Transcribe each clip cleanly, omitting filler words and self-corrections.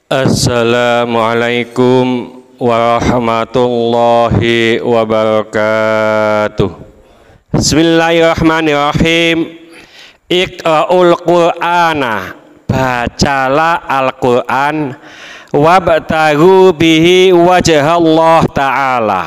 Assalamualaikum warahmatullahi wabarakatuh. Bismillahirrahmanirrahim. Iqra'ul Qur'ana, bacalah Al-Qur'an, wabtaghu bihi wajhallah ta'ala,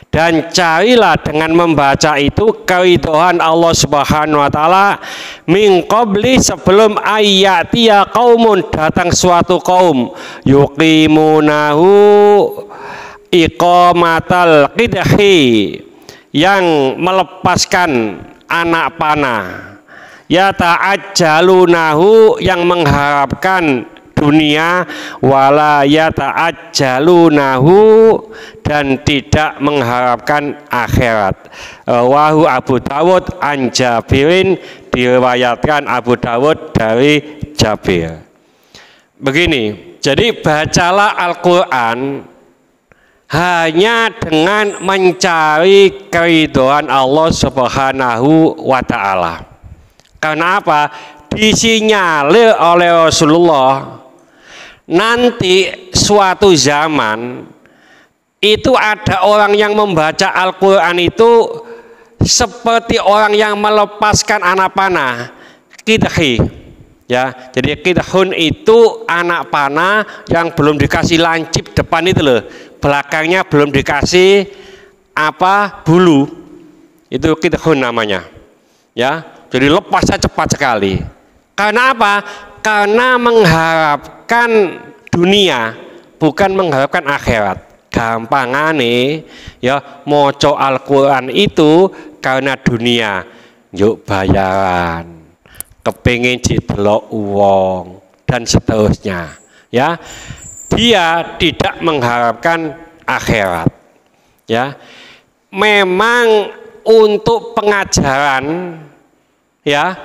dan carilah dengan membaca itu keridhaan Allah Subhanahu wa taala, min qabli, sebelum ayatiya qaumun, datang suatu kaum, yuqimunahu iqamatal qidhi, yang melepaskan anak panah, yata'ajjalunahu, yang mengharapkan dunia, wala yata'ajjalunahu, dan tidak mengharapkan akhirat. Rawahu Abu Dawud an Jabirin, diriwayatkan Abu Dawud dari Jabir. Begini, jadi bacalah Al-Quran hanya dengan mencari keridhaan Allah Subhanahu wa ta'ala. Karena apa? Disinyalir oleh Rasulullah, nanti suatu zaman itu ada orang yang membaca Al-Quran itu seperti orang yang melepaskan anak panah, qidhi, ya. Jadi qidhun itu anak panah yang belum dikasih lancip depan itu loh, belakangnya belum dikasih bulu, itu qidhun namanya, ya. Jadi lepasnya cepat sekali. Karena apa? Karena mengharapkan dunia, bukan mengharapkan akhirat. Gampangane ya, moco Al-Quran itu karena dunia, yuk bayaran, kepingin didelok uang, dan seterusnya, ya. Dia tidak mengharapkan akhirat, ya. Memang untuk pengajaran, ya,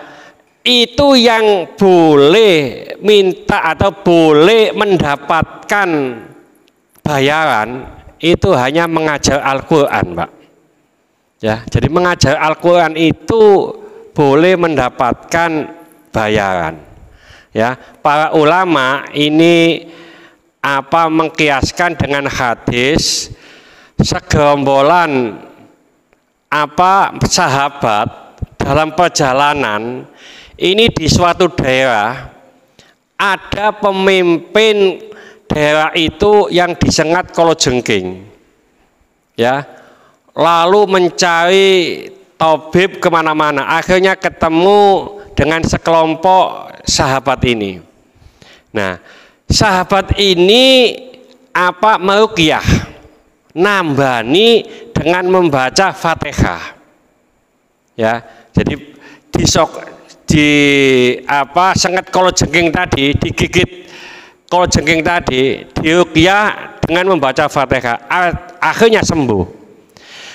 itu yang boleh minta atau boleh mendapatkan bayaran itu hanya mengajar Al-Quran, Pak. Ya, jadi mengajar Al-Quran itu boleh mendapatkan bayaran. Ya, para ulama ini mengkiaskan dengan hadis segerombolan sahabat dalam perjalanan ini di suatu daerah, ada pemimpin daerah itu yang disengat kalajengking, ya, lalu mencari tabib kemana-mana, akhirnya ketemu dengan sekelompok sahabat ini. Nah, sahabat ini meruqyah, nambani dengan membaca Fatihah, ya. Jadi sengat kalajengking tadi, digigit kalajengking tadi, diruqyah dengan membaca Fatihah, akhirnya sembuh.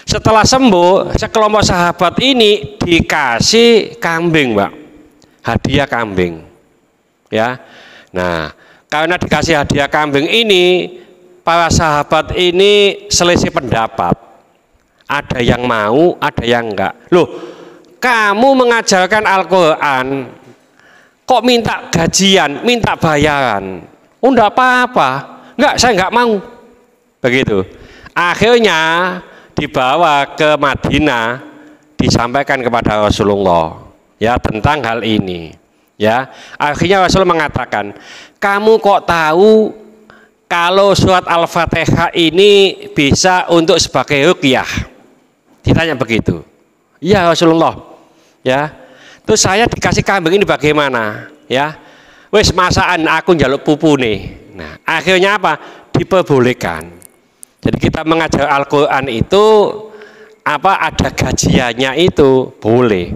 Setelah sembuh, sekelompok sahabat ini dikasih kambing, Pak, hadiah kambing, ya. Nah, karena dikasih hadiah kambing ini, para sahabat ini selisih pendapat, ada yang mau, ada yang enggak. Loh, kamu mengajarkan Al-Quran kok minta gajian, minta bayaran? Oh, enggak apa-apa. Enggak, saya enggak mau. Begitu. Akhirnya dibawa ke Madinah, disampaikan kepada Rasulullah, ya, tentang hal ini, ya. Akhirnya Rasul mengatakan, kamu kok tahu kalau surat Al-Fatihah ini bisa untuk sebagai ruqyah? Ditanya begitu. Ya Rasulullah, ya. Terus saya dikasih kambing ini bagaimana, ya? Wes masaan aku njaluk pupu nih. Nah, akhirnya diperbolehkan. Jadi kita mengajar Al-Quran itu ada gajiannya, itu boleh.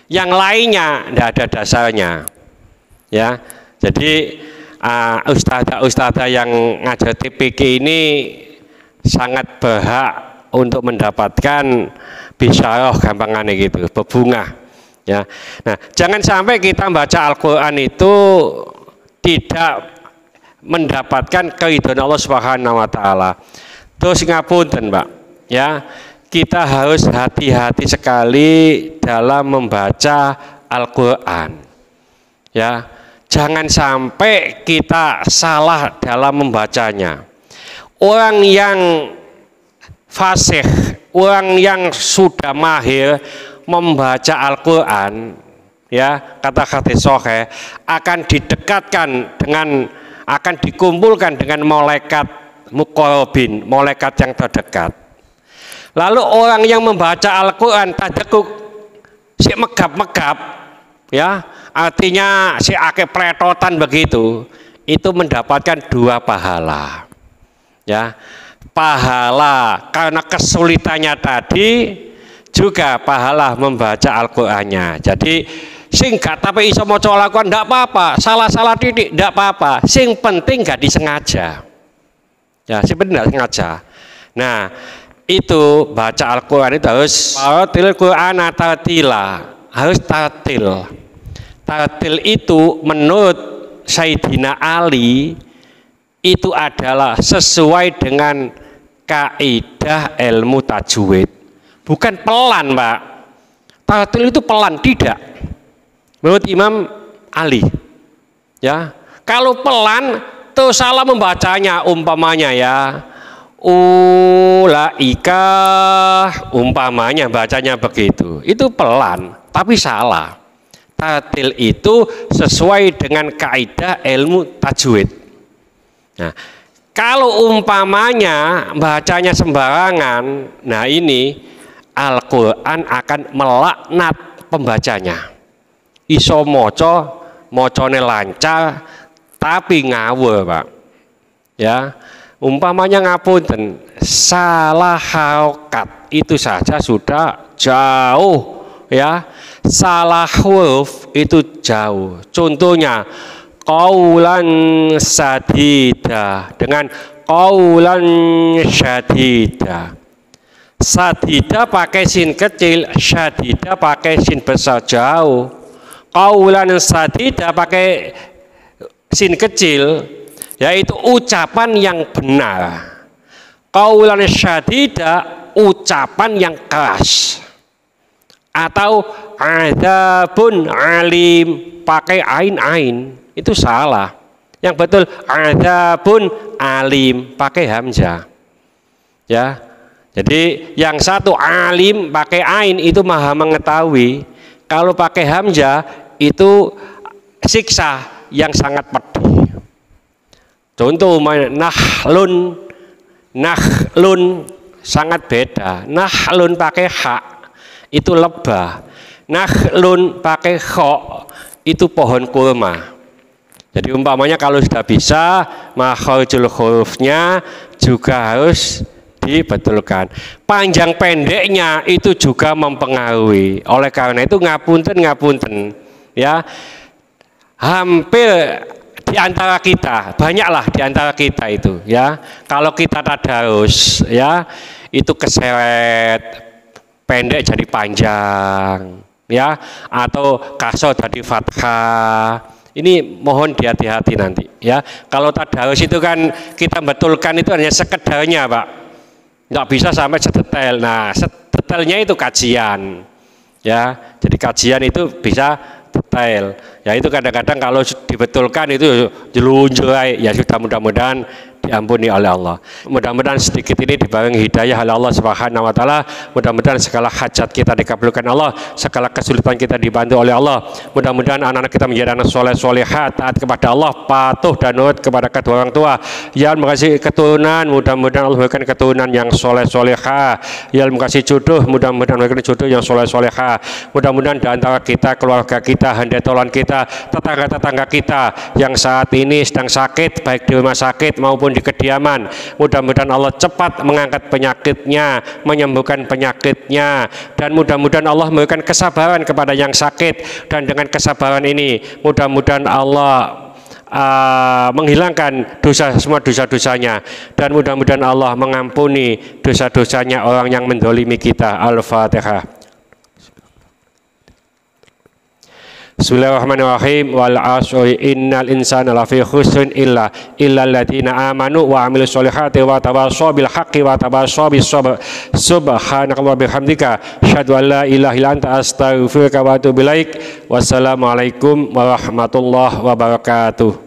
Yang lainnya tidak ada dasarnya, ya. Jadi ustadzah yang ngajar TPQ ini sangat berhak untuk mendapatkan bisyarah, gampangannya gitu, berbunga, ya. Nah, jangan sampai kita baca Al-Quran itu tidak mendapatkan keridhaan Allah Subhanahu wa taala. Terus ngapunten, Pak, ya, kita harus hati-hati sekali dalam membaca Al-Quran, ya. Jangan sampai kita salah dalam membacanya. Orang yang fasih, orang yang sudah mahir membaca Al-Quran, ya, kata hadis sahih, akan didekatkan dengan, akan dikumpulkan dengan malaikat muqarrabin, malaikat yang terdekat. Lalu orang yang membaca Al-Quran tadakuk, si megap-megap, ya, artinya si ake pretotan begitu, itu mendapatkan 2 pahala, ya, pahala karena kesulitannya tadi, juga pahala membaca Al-Qur'annya. Jadi sing gak tapi iso maca Al-Qur'an ndak apa-apa, salah-salah titik ndak apa-apa, sing penting gak disengaja, ya, sing penting gak sengaja. Nah, itu baca Al-Qur'an itu harus tartil Qur'an tartila, harus tartil. Tartil itu menurut Sayyidina Ali itu adalah sesuai dengan kaidah ilmu tajwid. Bukan pelan, Pak. Tartil itu pelan, tidak. Menurut Imam Ali. Ya, kalau pelan tuh salah membacanya, umpamanya ya. Ulaika umpamanya bacanya begitu. Itu pelan, tapi salah. Tartil itu sesuai dengan kaidah ilmu tajwid. Nah, kalau umpamanya bacanya sembarangan, nah ini Al-Quran akan melaknat pembacanya. Iso moco, mocone lancar, tapi ngawur, Pak. Ya, umpamanya ngapunten, salah harokat itu saja sudah jauh, ya. Salah huruf itu jauh. Contohnya qaulan sadida dengan qaulan syadida. Sadida pakai sin kecil, syadida pakai sin besar, jauh. Qaulan sadida pakai sin kecil, yaitu ucapan yang benar. Qaulan syadida ucapan yang keras. Atau adzabun alim pakai ain itu salah. Yang betul adzabun alim pakai hamzah. Ya. Jadi yang satu alim pakai ain itu maha mengetahui. Kalau pakai hamzah itu siksa yang sangat pedih. Contoh nahlun sangat beda. Nahlun pakai hak itu lebah, nahlun pakai kho itu pohon kurma. Jadi umpamanya kalau sudah bisa makharijul hurufnya juga harus dibetulkan. Panjang pendeknya itu juga mempengaruhi. Oleh karena itu ngapunten ya, hampir di antara kita, banyaklah di antara kita itu ya, kalau kita tadarus ya itu keseret pendek jadi panjang ya, atau kasroh jadi fathah. Ini mohon hati-hati nanti ya. Kalau tadarus itu kan kita betulkan itu hanya sekedarnya, Pak, nggak bisa sampai sedetail. Nah, sedetailnya itu kajian ya, jadi kajian itu bisa detail ya. Itu kadang-kadang kalau dibetulkan itu jelunjurai ya, sudah mudah-mudahan diampuni oleh Allah. Mudah-mudahan sedikit ini dibarengi hidayah oleh Allah Subhanahu wa taala. Mudah-mudahan segala hajat kita dikabulkan Allah, segala kesulitan kita dibantu oleh Allah. Mudah-mudahan anak-anak kita menjadi anak soleh solehat, taat kepada Allah, patuh dan nurut kepada kedua orang tua. Ya mengasih keturunan, mudah-mudahan Allah memberikan keturunan yang soleh soleha. Ya mengasih jodoh, mudah-mudahan memberikan jodoh yang soleh soleha. Mudah-mudahan di antara kita, keluarga kita, handetolan kita, tetangga-tetangga kita yang saat ini sedang sakit, baik di rumah sakit maupun di kediaman, mudah-mudahan Allah cepat mengangkat penyakitnya, menyembuhkan penyakitnya, dan mudah-mudahan Allah memberikan kesabaran kepada yang sakit, dan dengan kesabaran ini mudah-mudahan Allah menghilangkan semua dosa-dosanya, dan mudah-mudahan Allah mengampuni dosa-dosanya orang yang mendolimi kita. Al-Fatihah. Bismillahirrahmanirrahim. Wal 'asri innal insana lafi khusrin illa alladziina aamanu wa 'amilus sholihati wa tawashaw bil haqqi wa tawashaw bis sabr. Subhanakallahumma bihamdika asyhadu an la ilaha illa anta astaghfiruka wa atubu ilaik. Wassalamualaikum warahmatullahi wabarakatuh.